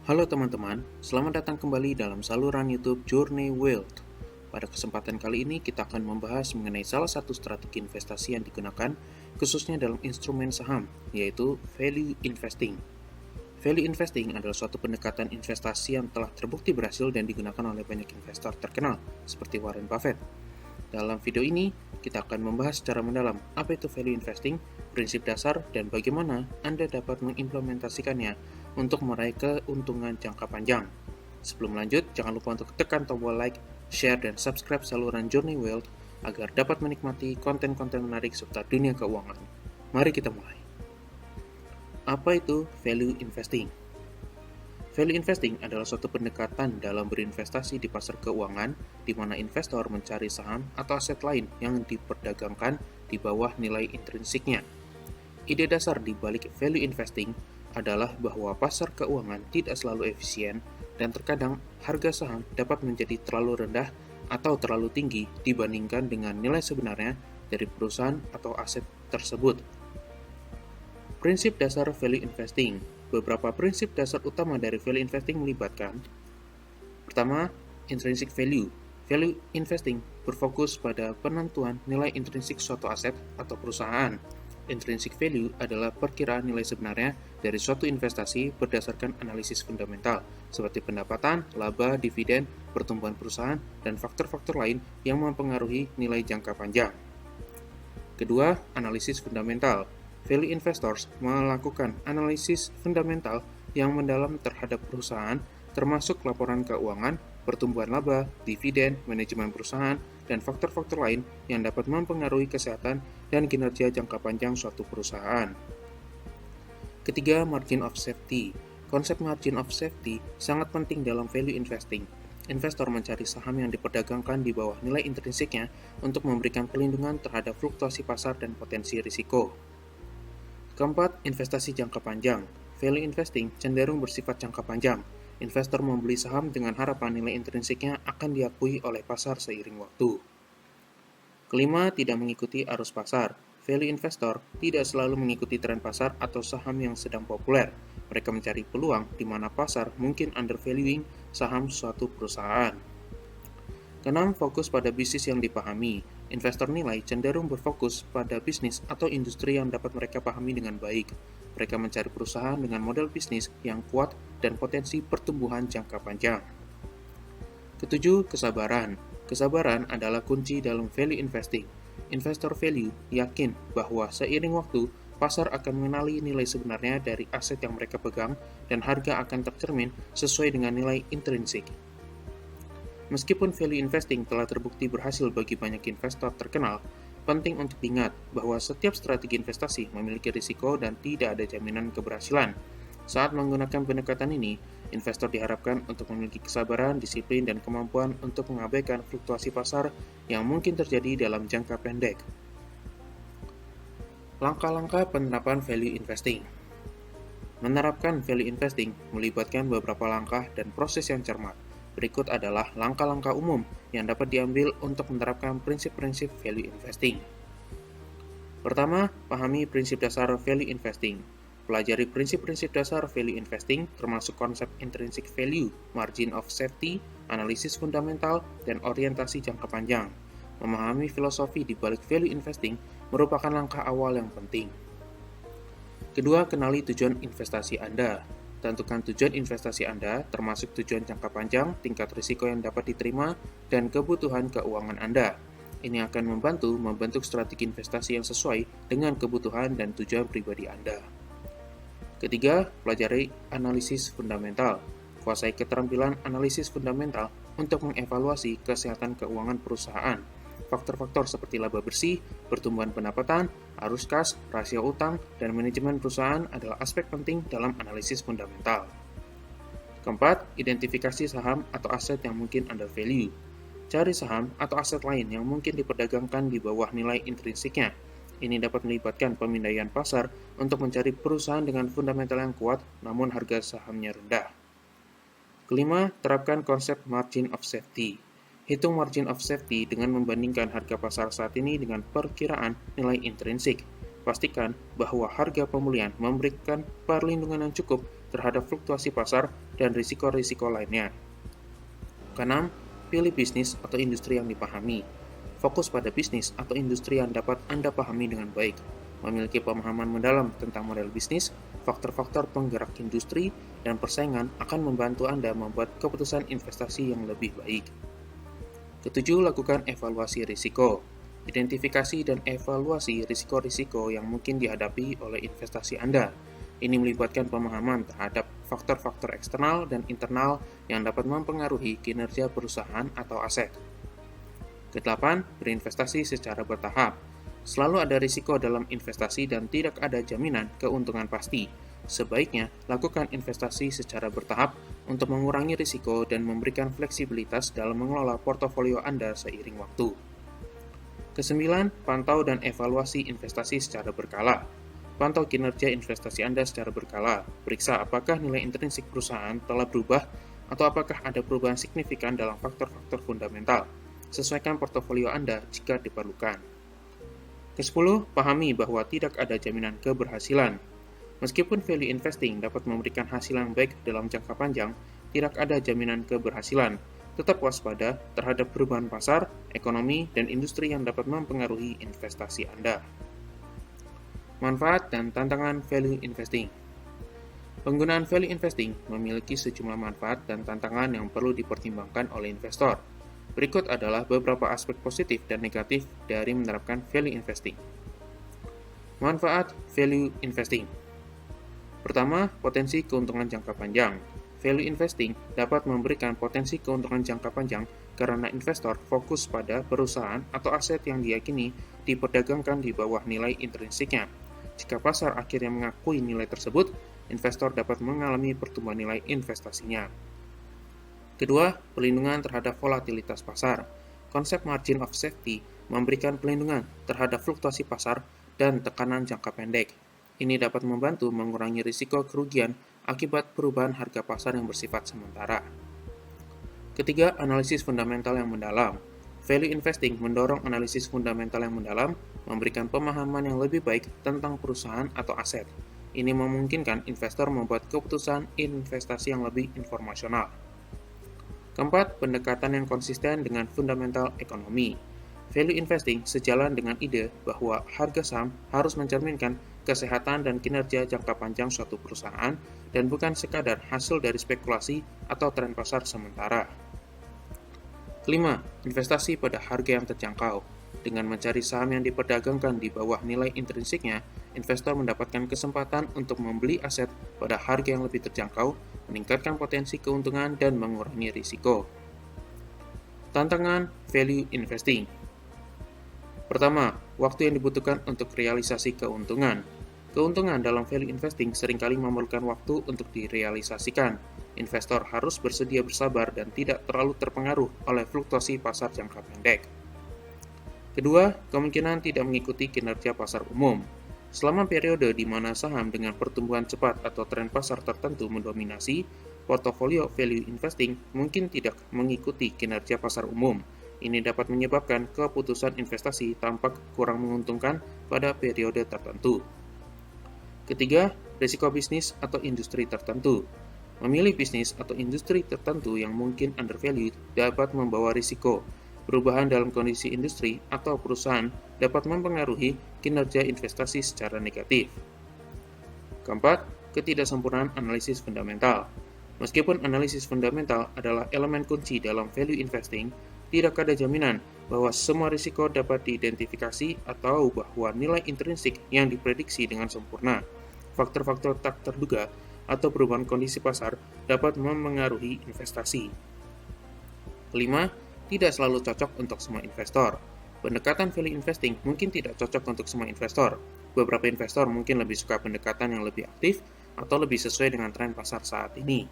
Halo teman-teman, selamat datang kembali dalam saluran YouTube Journey Wealth. Pada kesempatan kali ini kita akan membahas mengenai salah satu strategi investasi yang digunakan khususnya dalam instrumen saham, yaitu value investing. Value investing adalah suatu pendekatan investasi yang telah terbukti berhasil dan digunakan oleh banyak investor terkenal seperti Warren Buffett. Dalam video ini, kita akan membahas secara mendalam apa itu value investing, prinsip dasar, dan bagaimana Anda dapat mengimplementasikannya untuk meraih keuntungan jangka panjang. Sebelum lanjut, jangan lupa untuk tekan tombol like, share, dan subscribe saluran Journey Wealth agar dapat menikmati konten-konten menarik seputar dunia keuangan. Mari kita mulai. Apa itu value investing? Value investing adalah suatu pendekatan dalam berinvestasi di pasar keuangan di mana investor mencari saham atau aset lain yang diperdagangkan di bawah nilai intrinsiknya. Ide dasar di balik value investing adalah bahwa pasar keuangan tidak selalu efisien dan terkadang harga saham dapat menjadi terlalu rendah atau terlalu tinggi dibandingkan dengan nilai sebenarnya dari perusahaan atau aset tersebut. Prinsip dasar value investing. Beberapa prinsip dasar utama dari value investing melibatkan: pertama, intrinsic value. Value investing berfokus pada penentuan nilai intrinsik suatu aset atau perusahaan. Intrinsic value adalah perkiraan nilai sebenarnya dari suatu investasi berdasarkan analisis fundamental, seperti pendapatan, laba, dividen, pertumbuhan perusahaan, dan faktor-faktor lain yang mempengaruhi nilai jangka panjang. Kedua, analisis fundamental. Value investors melakukan analisis fundamental yang mendalam terhadap perusahaan, termasuk laporan keuangan, pertumbuhan laba, dividen, manajemen perusahaan, dan faktor-faktor lain yang dapat mempengaruhi kesehatan dan kinerja jangka panjang suatu perusahaan. Ketiga, margin of safety. Konsep margin of safety sangat penting dalam value investing. Investor mencari saham yang diperdagangkan di bawah nilai intrinsiknya untuk memberikan perlindungan terhadap fluktuasi pasar dan potensi risiko. Keempat, investasi jangka panjang. Value investing cenderung bersifat jangka panjang. Investor membeli saham dengan harapan nilai intrinsiknya akan diakui oleh pasar seiring waktu. Kelima, tidak mengikuti arus pasar. Value investor tidak selalu mengikuti tren pasar atau saham yang sedang populer. Mereka mencari peluang di mana pasar mungkin undervaluing saham suatu perusahaan. Keenam, fokus pada bisnis yang dipahami. Investor nilai cenderung berfokus pada bisnis atau industri yang dapat mereka pahami dengan baik. Mereka mencari perusahaan dengan model bisnis yang kuat dan potensi pertumbuhan jangka panjang. Ketujuh, kesabaran. Kesabaran adalah kunci dalam value investing. Investor value yakin bahwa seiring waktu, pasar akan mengenali nilai sebenarnya dari aset yang mereka pegang dan harga akan tercermin sesuai dengan nilai intrinsik. Meskipun value investing telah terbukti berhasil bagi banyak investor terkenal, penting untuk diingat bahwa setiap strategi investasi memiliki risiko dan tidak ada jaminan keberhasilan. Saat menggunakan pendekatan ini, investor diharapkan untuk memiliki kesabaran, disiplin, dan kemampuan untuk mengabaikan fluktuasi pasar yang mungkin terjadi dalam jangka pendek. Langkah-langkah penerapan value investing. Menerapkan value investing melibatkan beberapa langkah dan proses yang cermat. Berikut adalah langkah-langkah umum yang dapat diambil untuk menerapkan prinsip-prinsip value investing. Pertama, pahami prinsip dasar value investing. Pelajari prinsip-prinsip dasar value investing termasuk konsep intrinsic value, margin of safety, analisis fundamental, dan orientasi jangka panjang. Memahami filosofi di balik value investing merupakan langkah awal yang penting. Kedua, kenali tujuan investasi Anda. Tentukan tujuan investasi Anda, termasuk tujuan jangka panjang, tingkat risiko yang dapat diterima, dan kebutuhan keuangan Anda. Ini akan membantu membentuk strategi investasi yang sesuai dengan kebutuhan dan tujuan pribadi Anda. Ketiga, pelajari analisis fundamental. Kuasai keterampilan analisis fundamental untuk mengevaluasi kesehatan keuangan perusahaan. Faktor-faktor seperti laba bersih, pertumbuhan pendapatan, arus kas, rasio utang, dan manajemen perusahaan adalah aspek penting dalam analisis fundamental. Keempat, identifikasi saham atau aset yang mungkin undervalue. Cari saham atau aset lain yang mungkin diperdagangkan di bawah nilai intrinsiknya. Ini dapat melibatkan pemindaian pasar untuk mencari perusahaan dengan fundamental yang kuat namun harga sahamnya rendah. Kelima, terapkan konsep margin of safety. Hitung margin of safety dengan membandingkan harga pasar saat ini dengan perkiraan nilai intrinsik. Pastikan bahwa harga pemulihan memberikan perlindungan yang cukup terhadap fluktuasi pasar dan risiko-risiko lainnya. Keenam, pilih bisnis atau industri yang dipahami. Fokus pada bisnis atau industri yang dapat Anda pahami dengan baik. Memiliki pemahaman mendalam tentang model bisnis, faktor-faktor penggerak industri, dan persaingan akan membantu Anda membuat keputusan investasi yang lebih baik. Ketujuh, lakukan evaluasi risiko. Identifikasi dan evaluasi risiko-risiko yang mungkin dihadapi oleh investasi Anda. Ini melibatkan pemahaman terhadap faktor-faktor eksternal dan internal yang dapat mempengaruhi kinerja perusahaan atau aset. Kedelapan, berinvestasi secara bertahap. Selalu ada risiko dalam investasi dan tidak ada jaminan keuntungan pasti. Sebaiknya, lakukan investasi secara bertahap untuk mengurangi risiko dan memberikan fleksibilitas dalam mengelola portofolio Anda seiring waktu. Kesembilan, pantau dan evaluasi investasi secara berkala. Pantau kinerja investasi Anda secara berkala. Periksa apakah nilai intrinsik perusahaan telah berubah atau apakah ada perubahan signifikan dalam faktor-faktor fundamental. Sesuaikan portofolio Anda jika diperlukan. Kesepuluh, pahami bahwa tidak ada jaminan keberhasilan. Meskipun value investing dapat memberikan hasil yang baik dalam jangka panjang, tidak ada jaminan keberhasilan. Tetap waspada terhadap perubahan pasar, ekonomi, dan industri yang dapat mempengaruhi investasi Anda. Manfaat dan tantangan value investing. Penggunaan value investing memiliki sejumlah manfaat dan tantangan yang perlu dipertimbangkan oleh investor. Berikut adalah beberapa aspek positif dan negatif dari menerapkan value investing. Manfaat value investing. Pertama, potensi keuntungan jangka panjang. Value investing dapat memberikan potensi keuntungan jangka panjang karena investor fokus pada perusahaan atau aset yang diyakini diperdagangkan di bawah nilai intrinsiknya. Jika pasar akhirnya mengakui nilai tersebut, investor dapat mengalami pertumbuhan nilai investasinya. Kedua, perlindungan terhadap volatilitas pasar. Konsep margin of safety memberikan perlindungan terhadap fluktuasi pasar dan tekanan jangka pendek. Ini dapat membantu mengurangi risiko kerugian akibat perubahan harga pasar yang bersifat sementara. Ketiga, analisis fundamental yang mendalam. Value investing mendorong analisis fundamental yang mendalam, memberikan pemahaman yang lebih baik tentang perusahaan atau aset. Ini memungkinkan investor membuat keputusan investasi yang lebih informasional. Keempat, pendekatan yang konsisten dengan fundamental ekonomi. Value investing sejalan dengan ide bahwa harga saham harus mencerminkan kesehatan dan kinerja jangka panjang suatu perusahaan dan bukan sekadar hasil dari spekulasi atau tren pasar sementara. Kelima, investasi pada harga yang terjangkau. Dengan mencari saham yang diperdagangkan di bawah nilai intrinsiknya, investor mendapatkan kesempatan untuk membeli aset pada harga yang lebih terjangkau, meningkatkan potensi keuntungan dan mengurangi risiko. Tantangan value investing. Pertama, waktu yang dibutuhkan untuk realisasi keuntungan. Keuntungan dalam value investing seringkali memerlukan waktu untuk direalisasikan. Investor harus bersedia bersabar dan tidak terlalu terpengaruh oleh fluktuasi pasar jangka pendek. Kedua, kemungkinan tidak mengikuti kinerja pasar umum. Selama periode di mana saham dengan pertumbuhan cepat atau tren pasar tertentu mendominasi, portofolio value investing mungkin tidak mengikuti kinerja pasar umum. Ini dapat menyebabkan keputusan investasi tampak kurang menguntungkan pada periode tertentu. Ketiga, risiko bisnis atau industri tertentu. Memilih bisnis atau industri tertentu yang mungkin undervalued dapat membawa risiko. Perubahan dalam kondisi industri atau perusahaan dapat mempengaruhi kinerja investasi secara negatif. Keempat, ketidaksempurnaan analisis fundamental. Meskipun analisis fundamental adalah elemen kunci dalam value investing, tidak ada jaminan bahwa semua risiko dapat diidentifikasi atau bahwa nilai intrinsik yang diprediksi dengan sempurna. Faktor-faktor tak terduga atau perubahan kondisi pasar dapat memengaruhi investasi. Kelima, tidak selalu cocok untuk semua investor. Pendekatan value investing mungkin tidak cocok untuk semua investor. Beberapa investor mungkin lebih suka pendekatan yang lebih aktif atau lebih sesuai dengan tren pasar saat ini.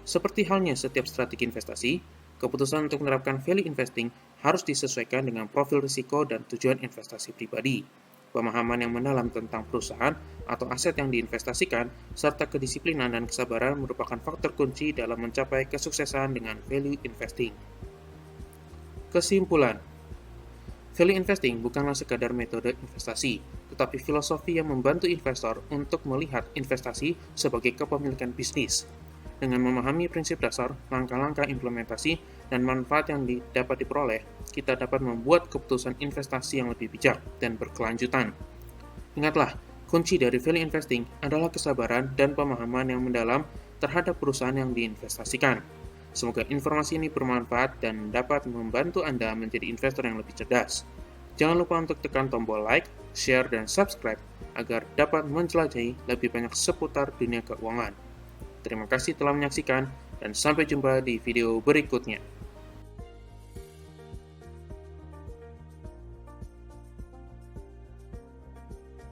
Seperti halnya setiap strategi investasi, keputusan untuk menerapkan value investing harus disesuaikan dengan profil risiko dan tujuan investasi pribadi. Pemahaman yang mendalam tentang perusahaan atau aset yang diinvestasikan, serta kedisiplinan dan kesabaran merupakan faktor kunci dalam mencapai kesuksesan dengan value investing. Kesimpulan, Value investing bukanlah sekadar metode investasi, tetapi filosofi yang membantu investor untuk melihat investasi sebagai kepemilikan bisnis. Dengan memahami prinsip dasar, langkah-langkah implementasi, dan manfaat yang dapat diperoleh, kita dapat membuat keputusan investasi yang lebih bijak dan berkelanjutan. Ingatlah, kunci dari value investing adalah kesabaran dan pemahaman yang mendalam terhadap perusahaan yang diinvestasikan. Semoga informasi ini bermanfaat dan dapat membantu Anda menjadi investor yang lebih cerdas. Jangan lupa untuk tekan tombol like, share, dan subscribe agar dapat menjelajahi lebih banyak seputar dunia keuangan. Terima kasih telah menyaksikan, dan sampai jumpa di video berikutnya.